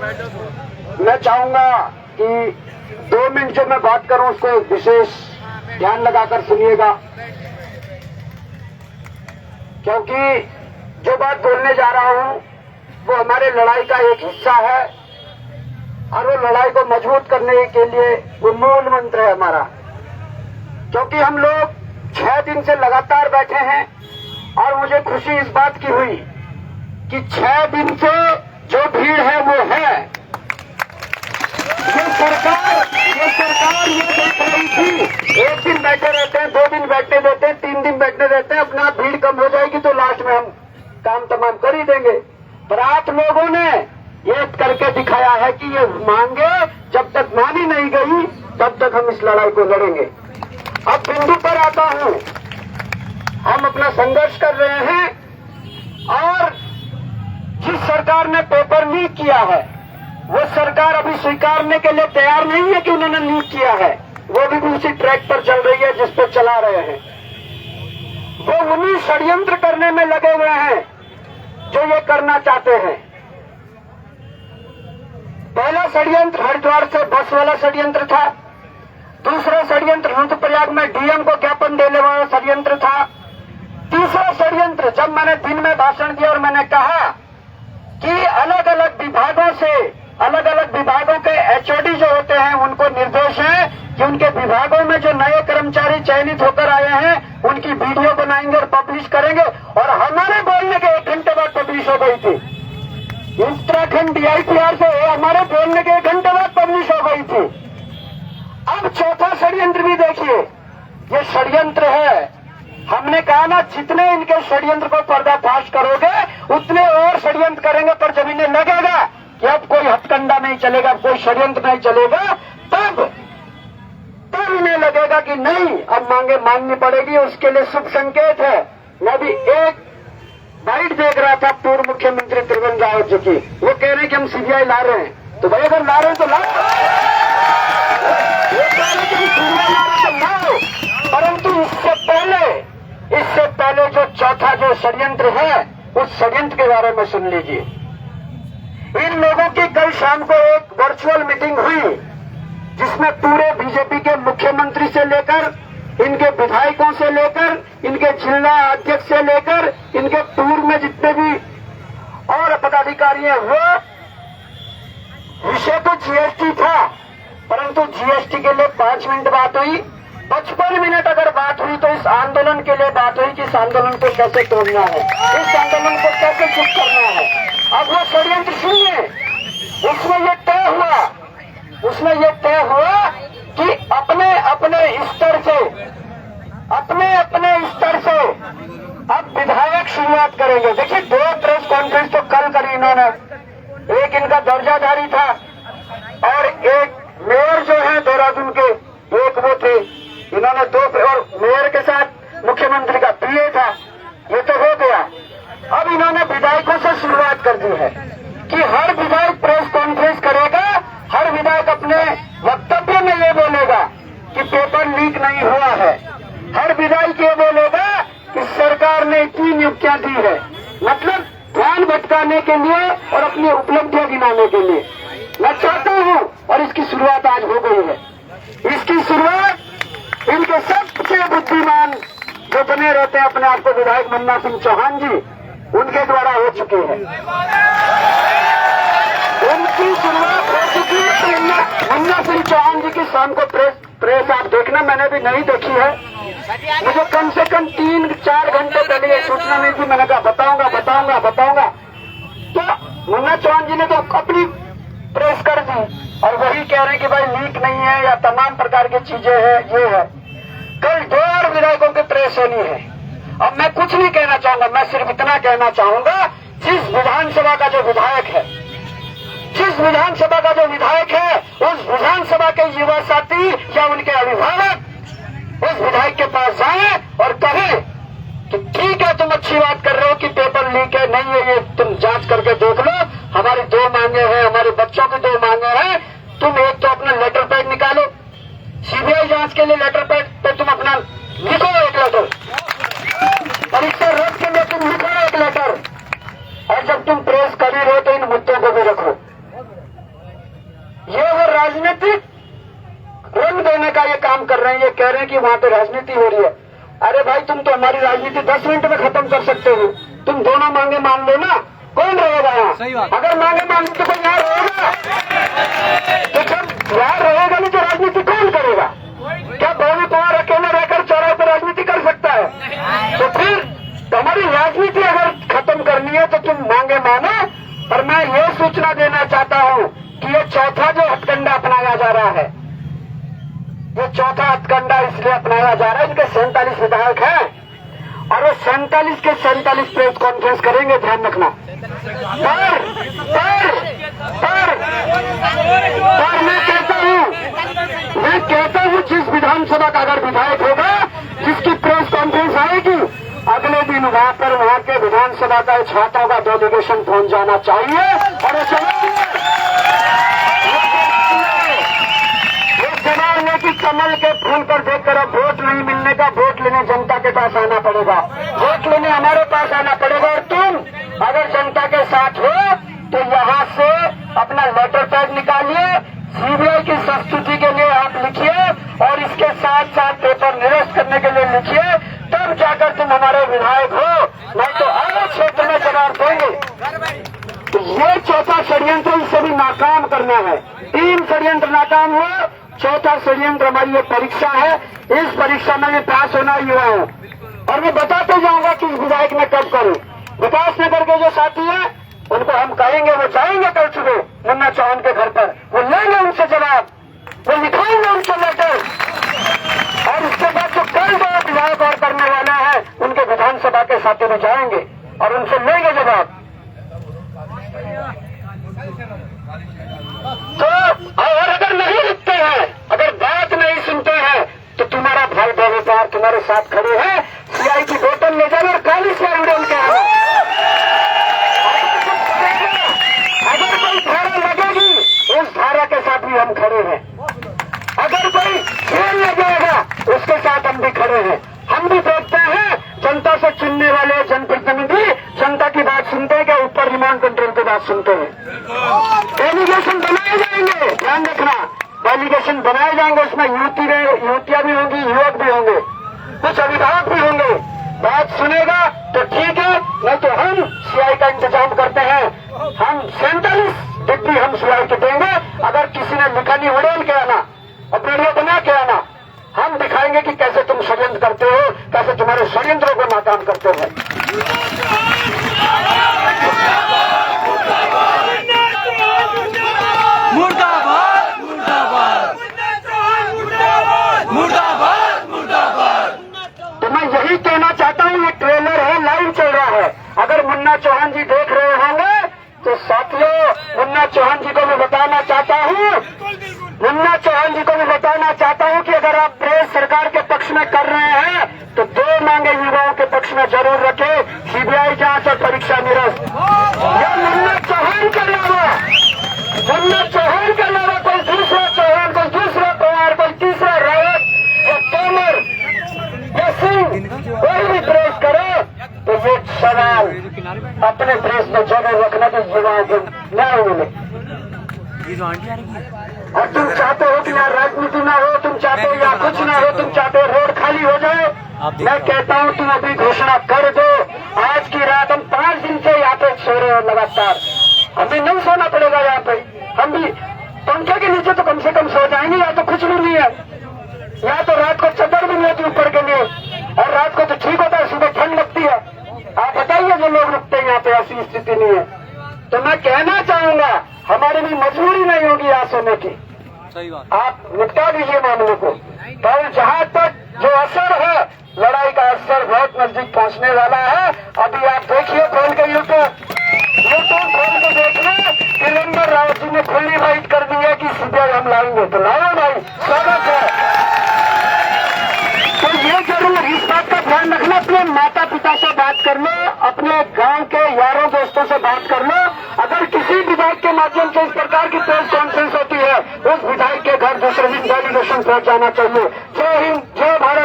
मैं चाहूंगा कि 2 मिनट जो मैं बात करूं उसको विशेष ध्यान लगाकर सुनिएगा, क्योंकि जो बात बोलने जा रहा हूं वो हमारे लड़ाई का एक हिस्सा है और वो लड़ाई को मजबूत करने के लिए वो मूल मंत्र है हमारा। क्योंकि हम लोग 6 दिन से लगातार बैठे हैं और मुझे खुशी इस बात की हुई कि 6 दिन से जो भीड़ है वो है। ये सरकार ये देख रही थी, 1 दिन बैठे रहते हैं, 2 दिन बैठने देते हैं, 3 दिन बैठने देते हैं, अपना भीड़ कम हो जाएगी तो लास्ट में हम काम तमाम कर ही देंगे। पर आप लोगों ने ये करके दिखाया है कि ये मांगे जब तक मानी नहीं गई तब तक हम इस लड़ाई को लड़ेंगे। अब बिंदु पर आता हूं, हम अपना संघर्ष कर रहे हैं और जिस सरकार ने पेपर लीक किया है वो सरकार अभी स्वीकारने के लिए तैयार नहीं है कि उन्होंने लीक किया है। वो भी उसी ट्रैक पर चल रही है जिस पर चला रहे हैं। वो उन्हीं षड्यंत्र करने में लगे हुए हैं जो ये करना चाहते हैं। पहला षड्यंत्र हरिद्वार से बस वाला षड्यंत्र था, दूसरा षड्यंत्र रुद्रप्रयाग में डीएम को ज्ञापन देने वाला षड्यंत्र था, तीसरा षड्यंत्र जब मैंने दिन में भाषण दिया और मैंने कहा कि अलग अलग विभागों के एचओडी जो होते हैं उनको निर्देश है कि उनके विभागों में जो नए कर्मचारी चयनित होकर आए हैं उनकी वीडियो बनाएंगे और पब्लिश करेंगे। और हमारे बोलने के 1 घंटे बाद पब्लिश हो गई थी। उत्तराखंड डीआईपीआर से हमारे बोलने के 1 घंटे बाद पब्लिश हो गई थी। अब चौथा षड्यंत्र भी देखिए, ये षड्यंत्र है। हमने कहा ना, जितने इनके षड्यंत्र को पर्दाफाश करोगे उतने और षड्यंत्र करेंगे, पर जब इन्हें लगेगा कि अब कोई हथकंडा नहीं चलेगा, अब कोई षड्यंत्र नहीं चलेगा, तब इन्हें लगेगा कि नहीं, अब मांगे मांगनी पड़ेगी। उसके लिए शुभ संकेत है। मैं भी एक बाइट देख रहा था पूर्व मुख्यमंत्री त्रिवेंद्र रावत जी की, वो कह रहे हैं कि हम सीबीआई ला रहे हैं। तो भाई अगर ला रहे हैं तो लाओ, वो कह रहे हैं कि हम सीबीआई ला रहे हैं तो लाओ। परंतु इससे पहले जो चौथा जो षड्यंत्र है उस षड्यंत्र के बारे में सुन लीजिए। इन लोगों की कल शाम को एक वर्चुअल मीटिंग हुई जिसमें पूरे बीजेपी के मुख्यमंत्री से लेकर, इनके विधायकों से लेकर, इनके जिला अध्यक्ष से लेकर, इनके पूर्व में जितने भी और पदाधिकारी हैं, वो विषय तो जीएसटी था, परंतु जीएसटी के लिए 5 मिनट बात हुई। 55 मिनट अगर बात हुई तो इस आंदोलन के लिए बात हुई कि इस आंदोलन को कैसे तोड़ना है, इस आंदोलन को कैसे चुप करना है। अब वो षड्यंत्र सुनिए, उसमें ये तय हुआ कि अपने स्तर से अब विधायक शुरुआत करेंगे। देखिए, 2 प्रेस कॉन्फ्रेंस तो कल करी इन्होंने, एक इनका दर्जाधारी था और एक मेयर जो है देहरादून के, एक वो थे, इन्होंने 2 और मेयर के साथ मुख्यमंत्री का पीए था, ये तो हो गया। अब इन्होंने विधायकों से शुरुआत कर दी है कि हर विधायक प्रेस कॉन्फ्रेंस करेगा, हर विधायक अपने वक्तव्य में ये बोलेगा कि पेपर लीक नहीं हुआ है, हर विधायक ये बोलेगा कि सरकार ने इतनी नियुक्तियां दी है, मतलब ध्यान भटकाने के लिए और अपनी उपलब्धियां गिनाने के लिए। मैं चाहता हूं, और इसकी शुरुआत आज हो गई है। इसकी शुरुआत इनके सबसे बुद्धिमान जो बने रहते हैं अपने आप को विधायक मुन्ना सिंह चौहान जी, उनके द्वारा हो चुकी है। उनकी शुरुआत हो चुकी है। मुन्ना सिंह चौहान जी की शाम को प्रेस आप देखना, मैंने भी नहीं देखी है। मुझे कम से कम 3-4 घंटे पहले ये सूचना नहीं थी। मैंने कहा बताऊंगा। तो मुन्ना चौहान जी ने तो अपनी प्रेस कर दी और वही कह रहे हैं कि भाई लीक नहीं है या तमाम प्रकार की चीजें हैं, ये है। कल 2 और विधायकों की प्रेस होनी है। अब मैं कुछ नहीं कहना चाहूंगा, मैं सिर्फ इतना कहना चाहूंगा, जिस विधानसभा का जो विधायक है, उस विधानसभा के युवा साथी या उनके अभिभावक उस विधायक के पास जाएं और कहें कि ठीक है, तुम अच्छी बात कर रहे हो कि पेपर लीक है, नहीं है, ये तुम जांच करके देख लो। हमारी 2 मांगे हैं, हमारे बच्चों की 2 मांगे हैं। तुम एक तो अपना लेटर पैड निकालो, सीबीआई जांच के लिए लेटर पैड पे तुम अपना लिखो एक लेटर, परीक्षा रद्द के लिए तुम लिखो एक लेटर, और जब तुम प्रेस कर ही रहे हो तो इन मुद्दों को भी रखो। राजनीतिक रंग देने का ये काम कर रहे हैं। ये कह रहे हैं कि वहां पे राजनीति हो रही है। अरे भाई, तुम तो हमारी राजनीति 10 मिनट में खत्म कर सकते हो। तुम दोनों मांगे मान लो ना, कौन रहेगा यहाँ? अगर मांगे मान लो तो कोई यहाँ रहेगा? तो जब यहाँ रहेगा नहीं तो राजनीति कौन करेगा? क्या भोले कुमार अकेले रहकर चौराहे पर राजनीति कर सकता है? तो फिर तुम्हारी राजनीति अगर खत्म करनी है तो तुम मांगे मानो। पर मैं ये सूचना देना चाहता हूँ कि ये चौथा जो हथकंडा अपनाया जा रहा है, ये चौथा हथकंडा इसलिए अपनाया जा रहा है, इनके 47 विधायक हैं और वो 47 के 47 प्रेस कॉन्फ्रेंस करेंगे, ध्यान रखना। पर मैं कहता हूँ जिस विधानसभा का अगर विधायक होगा जिसकी प्रेस कॉन्फ्रेंस आएगी, अगले दिन वहां पर वहां के विधानसभा का छात्रों का डेलीगेशन पहुंच जाना चाहिए। और जवाब है कि कमल के फूल पर देखकर अब वोट नहीं मिलने का, वोट लेने जनता के पास आना पड़ेगा, वोट लेने हमारे पास आना पड़ेगा। और तुम अगर जनता के साथ हो तो यहाँ से अपना लेटर पैड निकालिए, सीबीआई की संस्तुति के लिए आप लिखिए और इसके साथ साथ पेपर निरस्त करने के लिए लिखिए, तब जाकर तुम हमारे विधायक हो, नहीं तो अलग क्षेत्र में जवाब देंगे। तो ये चौथा षड्यंत्र इसे भी नाकाम करना है। 3 षड्यंत्र नाकाम हुआ, चौथा षड्यंत्र हमारी ये परीक्षा है। इस परीक्षा में भी पास होना युवा हूँ और मैं बताते जाऊंगा कि इस विधायक में कब करूं। विकास नगर के जो साथी हैं उनको हम कहेंगे, वो जाएंगे कल सुबह मुन्ना चौहान के घर पर, वो लेंगे उनसे जवाब, वो लिखाएंगे उनसे लेटर। और इसके बाद जो कल जो विधायक और करने वाला है उनके विधानसभा के साथी में जाएंगे और उनसे लेंगे जवाब। तो और अगर नहीं लिखते हैं, अगर बात नहीं सुनते हैं तो तुम्हारा भाई बेवफा तुम्हारे साथ खड़े हैं, सीआई की बोतल ले जाना और काली से उड़ेल के आना। अगर कोई धारा लगेगी उस धारा के साथ भी हम खड़े हैं, अगर कोई खेल लगेगा उसके साथ हम भी खड़े हैं। हम भी देखते हैं जनता से चुनने वाले जनप्रतिनिधि जनता की बात सुनते हैं क्या ऊपर रिमोट कंट्रोल की बात सुनते हैं? डेलीगेशन बनाए जाएंगे, ध्यान रखना, डेलीगेशन बनाए जाएंगे, उसमें युवतियां भी होंगी, युवक भी होंगे, कुछ अभिभावक भी होंगे। बात सुनेगा तो ठीक है, नहीं तो हम सीआई का इंतजाम करते हैं। हम 47 डिब्बी हम सीआई के देंगे। अगर किसी ने लिखनी उड़ेल के आना और वीडियो बना के आना, हम दिखाएंगे कि कैसे तुम षड्यंत्र करते हो, कैसे तुम्हारे षड्यंत्रों को नाकाम करते हो। मुर्दाबाद मुर्दाबाद मुर्दाबाद मुर्दाबाद। तो मैं यही कहना चाहता हूँ, ये ट्रेलर है, लाइव चल रहा है। अगर मुन्ना चौहान जी देख रहे होंगे तो साथियों, मुन्ना चौहान जी को मैं बताना चाहता हूँ, मुन्ना चौहान जी को मैं बताना चाहता हूँ कि अगर आप प्रेस सरकार के पक्ष में कर रहे हैं तो 2 मांगे युवाओं के पक्ष में जरूर रखें, सीबीआई जांच और परीक्षा निरस्त। यह मुन्ना चौहान के अलावा, मुन्ना चौहान के अलावा कोई दूसरा चौहान, कोई दूसरा पवार, कोई तीसरा रावत या तोमर या सिंह कोई भी प्रेस करे तो ये सवाल अपने प्रेस में जरूर रखना कि युवाओं को न्याय मिले। और तुम चाहते हो कि यहाँ राजनीति ना हो, तुम चाहते हो या कुछ ना हो, तुम चाहते हो रोड खाली हो जाए। मैं कहता हूँ तुम अभी घोषणा कर दो। आज की रात हम 5 दिन से यहाँ पे सो रहे हैं लगातार, हमें नहीं सोना पड़ेगा यहाँ पे। हम भी पंखे के नीचे तो कम से कम सो जाएंगे, यहाँ तो कुछ भी नहीं है, यहाँ तो रात को चदर भी नहीं होती ऊपर के लिए, और रात को तो ठीक होता है, सुबह ठंड लगती है। आप बताइए जो लोग रुकते हैं यहाँ पे, ऐसी स्थिति नहीं है। तो मैं कहना चाहूंगा हमारी भी मजबूरी नहीं होगी यहाँ सोने की। सही बात। आप निपटा दीजिए मामले को। कल जहाँ तक जो असर है, लड़ाई का असर बहुत नजदीक पहुँचने वाला है। अभी आप देखिए खोल के यूट्यूब खोल के देखना कि नंबर रावत जी ने खुली बाइट कर दी है कि सीबीआई हम लाएंगे, तो लाओ भाई, स्वागत है। तो ये जरूर इस बात का ध्यान रखना, अपने माता पिता से बात कर लो, अपने गांव के यारों दोस्तों से बात कर लो। अगर किसी विधायक के माध्यम से इस प्रकार की प्रेस कॉन्फ्रेंस होती है, उस विधायक के घर दूसरे दिन डेलीगेशन पहुंच जाना चाहिए। जय हिंद, जय भारत।